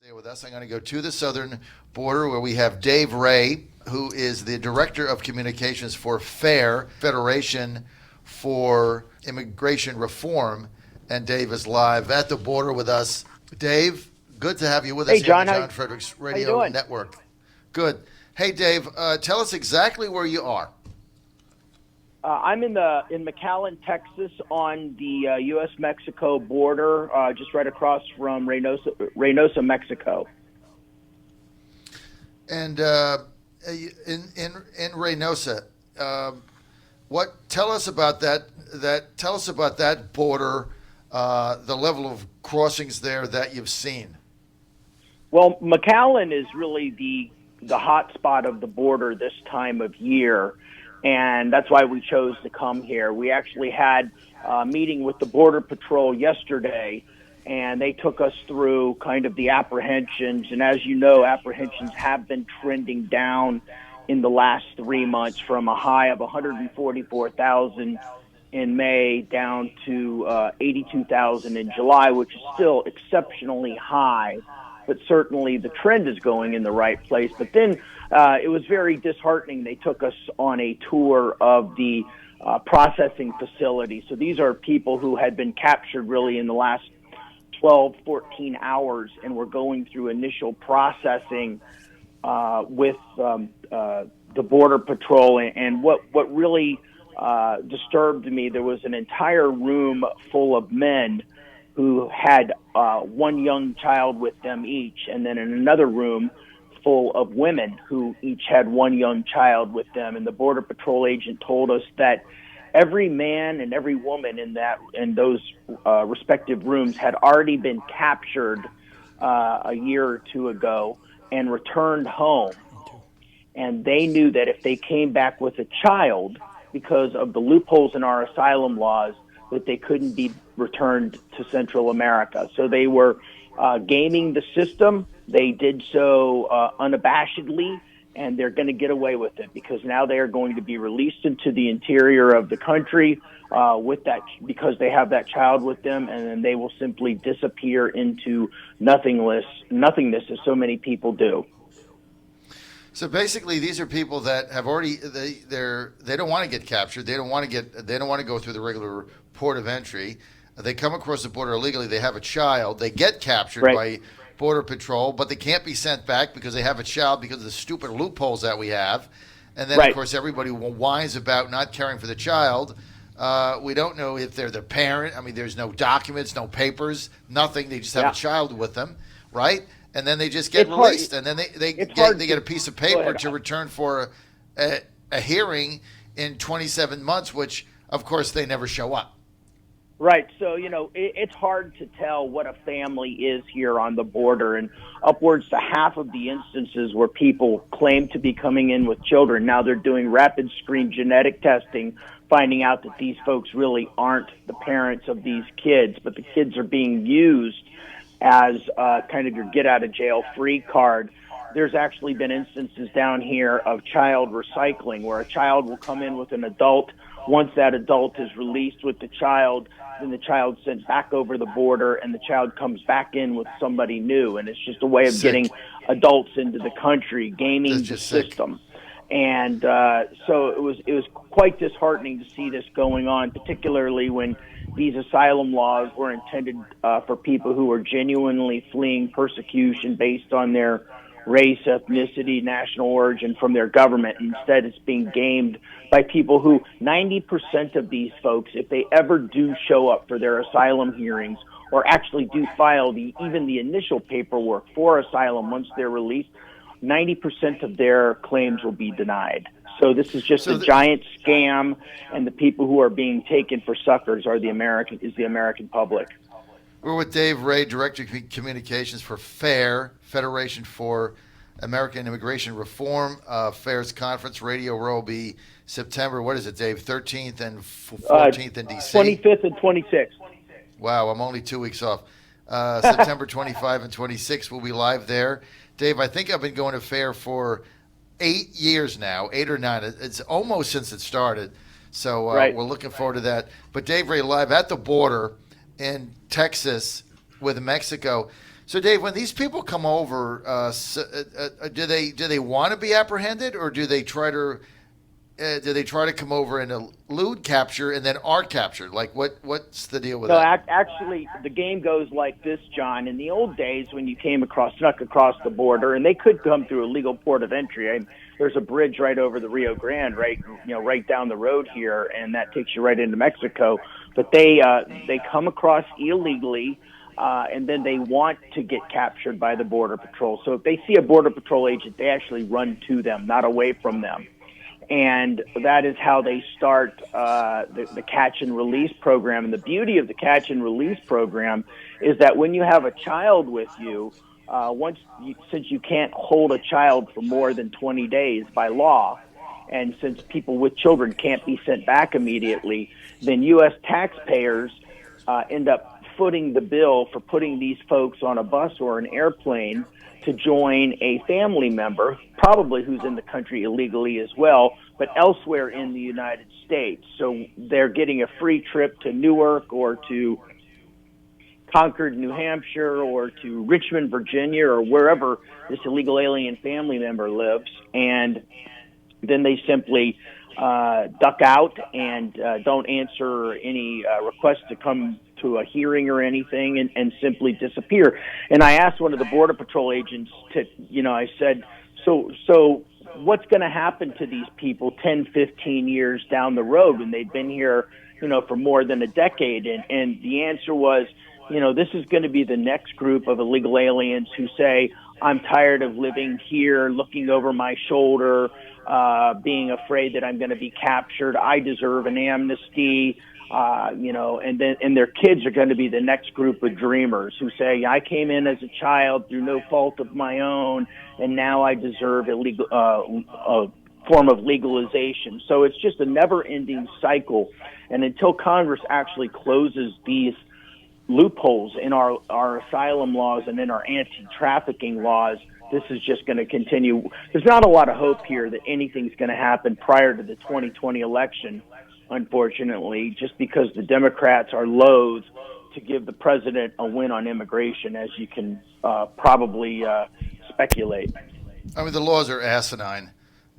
Stay with us. I'm going to go to the southern border where we have Dave Ray, who is the Director of Communications for FAIR, Federation for Immigration Reform. And Dave is live at the border with us. Dave, good to have you with us John, here on the John Fredericks Radio Network. Good. Hey, Dave, tell us exactly where you are. I'm in McAllen, Texas, on the U.S.-Mexico border, just right across from Reynosa, Mexico. And in Reynosa, tell us about that? Tell us about that border, the level of crossings there that you've seen. Well, McAllen is really the hot spot of the border this time of year. And that's why we chose to come here. We actually had a meeting with the Border Patrol yesterday, and they took us through kind of the apprehensions. And as you know, apprehensions have been trending down in the last 3 months from a high of 144,000 in May down to 82,000 in July, which is still exceptionally high. But certainly the trend is going in the right place. But then it was very disheartening. They took us on a tour of the processing facility. So these are people who had been captured really in the last 12, 14 hours, and were going through initial processing with the Border Patrol. And what really disturbed me, there was an entire room full of men who had one young child with them each, and then in another room full of women who each had one young child with them. And the Border Patrol agent told us that every man and every woman in those respective rooms had already been captured a year or two ago and returned home. And they knew that if they came back with a child, because of the loopholes in our asylum laws, that they couldn't be returned to Central America. So they were gaming the system. They did so unabashedly, and they're going to get away with it because now they are going to be released into the interior of the country with that, because they have that child with them, and then they will simply disappear into nothingness, as so many people do. So basically, these are people that have already they don't want to get captured. They don't want to go through the regular port of entry. They come across the border illegally. They have a child. They get captured by Border Patrol, but they can't be sent back because they have a child because of the stupid loopholes that we have. And then, of course, everybody whines about not caring for the child. We don't know if they're the parent. I mean, there's no documents, no papers, nothing. They just have a child with them, right? And then they just get released, and then they get a piece of paper to return for a hearing in 27 months, which, of course, they never show up. Right. So, it's hard to tell what a family is here on the border, and upwards to half of the instances where people claim to be coming in with children, now they're doing rapid screen genetic testing, finding out that these folks really aren't the parents of these kids, but the kids are being used as kind of your get-out-of-jail-free card. There's actually been instances down here of child recycling, where a child will come in with an adult. Once that adult is released with the child, then the child's sent back over the border, and the child comes back in with somebody new. And it's just a way of getting adults into the country, gaming the system. And so it was quite disheartening to see this going on, particularly when these asylum laws were intended for people who were genuinely fleeing persecution based on their race, ethnicity, national origin from their government. Instead, it's being gamed by people who 90% of these folks, if they ever do show up for their asylum hearings or actually do file even the initial paperwork for asylum once they're released, 90% of their claims will be denied. So this is just a giant scam, and the people who are being taken for suckers is the American public. We're with Dave Ray, Director of Communications for FAIR, Federation for American Immigration Reform. FAIR's conference, Radio Row, will be September, what is it, Dave, 13th and 14th in D.C.? 25th and 26th. Wow, I'm only 2 weeks off. September 25 and 26 we'll be live there. Dave, I think I've been going to FAIR for 8 years now, 8 or 9. It's almost since it started. So we're looking forward to that. But Dave Ray live at the border in Texas with Mexico. So, Dave, when these people come over, do they want to be apprehended, or do they try to come over and elude capture and then are captured? Like, what's the deal with that? Actually, the game goes like this, John. In the old days, when you snuck across the border, and they could come through a legal port of entry. There's a bridge right over the Rio Grande, right down the road here, and that takes you right into Mexico. But they come across illegally. And then they want to get captured by the Border Patrol. So if they see a Border Patrol agent, they actually run to them, not away from them. And that is how they start the catch and release program. And the beauty of the catch and release program is that when you have a child with you, since you can't hold a child for more than 20 days by law, and since people with children can't be sent back immediately, then U.S. taxpayers end up footing the bill for putting these folks on a bus or an airplane to join a family member, probably who's in the country illegally as well, but elsewhere in the United States. So they're getting a free trip to Newark or to Concord, New Hampshire, or to Richmond, Virginia, or wherever this illegal alien family member lives. And then they simply duck out and don't answer any requests to come to a hearing or anything, and simply disappear. And I asked one of the Border Patrol agents I said, so what's going to happen to these people 10, 15 years down the road when they've been here, for more than a decade? And the answer was, this is going to be the next group of illegal aliens who say, I'm tired of living here, looking over my shoulder, being afraid that I'm going to be captured. I deserve an amnesty. And their kids are going to be the next group of dreamers who say, I came in as a child through no fault of my own, and now I deserve a form of legalization. So it's just a never-ending cycle. And until Congress actually closes these loopholes in our asylum laws and in our anti-trafficking laws, this is just going to continue. There's not a lot of hope here that anything's going to happen prior to the 2020 election, unfortunately, just because the Democrats are loath to give the president a win on immigration, as you can probably speculate. I mean, the laws are asinine,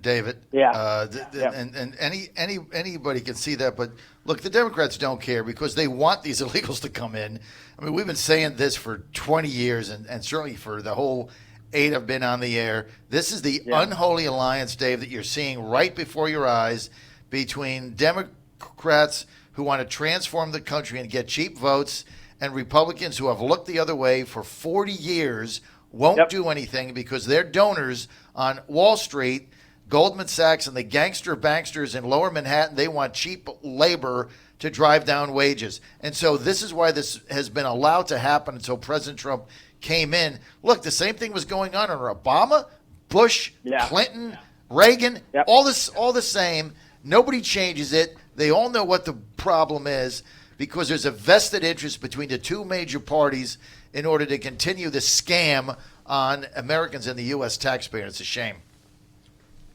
David. Yeah. And anybody can see that. But look, the Democrats don't care because they want these illegals to come in. I mean, we've been saying this for 20 years, and certainly for the whole 8 have been on the air. This is the unholy alliance, Dave, that you're seeing right before your eyes between Democrats who want to transform the country and get cheap votes and Republicans who have looked the other way for 40 years, won't do anything because their donors on Wall Street, Goldman Sachs, and the gangster banksters in lower Manhattan, they want cheap labor to drive down wages. And so this is why this has been allowed to happen until President Trump came in. Look, the same thing was going on under Obama, Bush, Clinton, Reagan, all the same. Nobody changes it. They all know what the problem is because there's a vested interest between the two major parties in order to continue the scam on Americans and the U.S. taxpayer. It's a shame.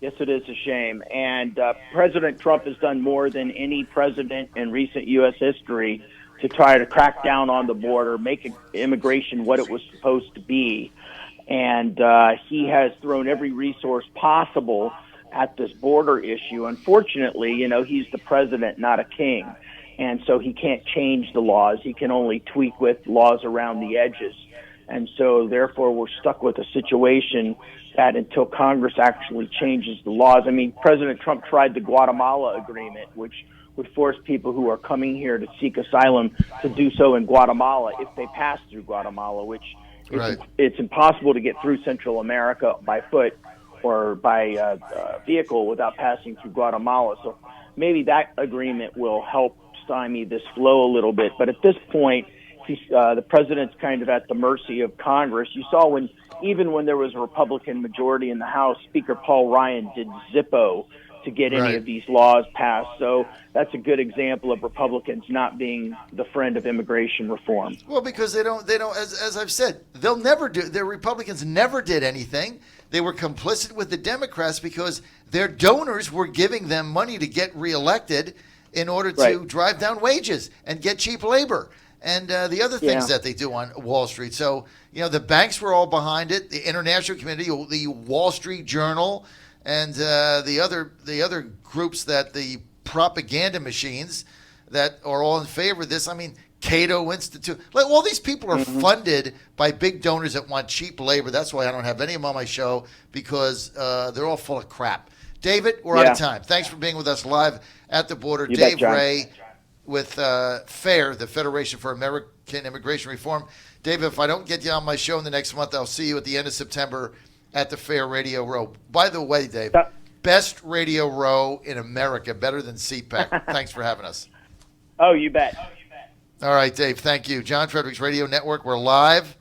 Yes, it is a shame. And President Trump has done more than any president in recent U.S. history to try to crack down on the border, make immigration what it was supposed to be. And he has thrown every resource possible at this border issue. Unfortunately, he's the president, not a king. And so he can't change the laws. He can only tweak with laws around the edges. And so, therefore, we're stuck with a situation that until Congress actually changes the laws. I mean, President Trump tried the Guatemala agreement, which would force people who are coming here to seek asylum to do so in Guatemala if they pass through Guatemala, which it's impossible to get through Central America by foot or by vehicle without passing through Guatemala. So maybe that agreement will help stymie this flow a little bit. But at this point, the president's kind of at the mercy of Congress. You saw even when there was a Republican majority in the House, Speaker Paul Ryan did Zippo to get any of these laws passed. So that's a good example of Republicans not being the friend of immigration reform. Well, because they don't, as I've said, the Republicans never did anything. They were complicit with the Democrats because their donors were giving them money to get reelected in order to drive down wages and get cheap labor. and the other things that they do on Wall Street. So, the banks were all behind it, the international community, the Wall Street Journal, and the other groups that the propaganda machines that are all in favor of this. I mean, Cato Institute. Like, all these people are funded by big donors that want cheap labor. That's why I don't have any of them on my show, because they're all full of crap. David, we're out of time. Thanks for being with us live at the border. You Dave bet, Ray with FAIR, the Federation for American Immigration Reform. David, if I don't get you on my show in the next month, I'll see you at the end of September at the FAIR Radio Row. By the way, Dave, best radio row in America, better than CPAC. Thanks for having us. Oh, you bet. All right, Dave, thank you. John Fredericks Radio Network, we're live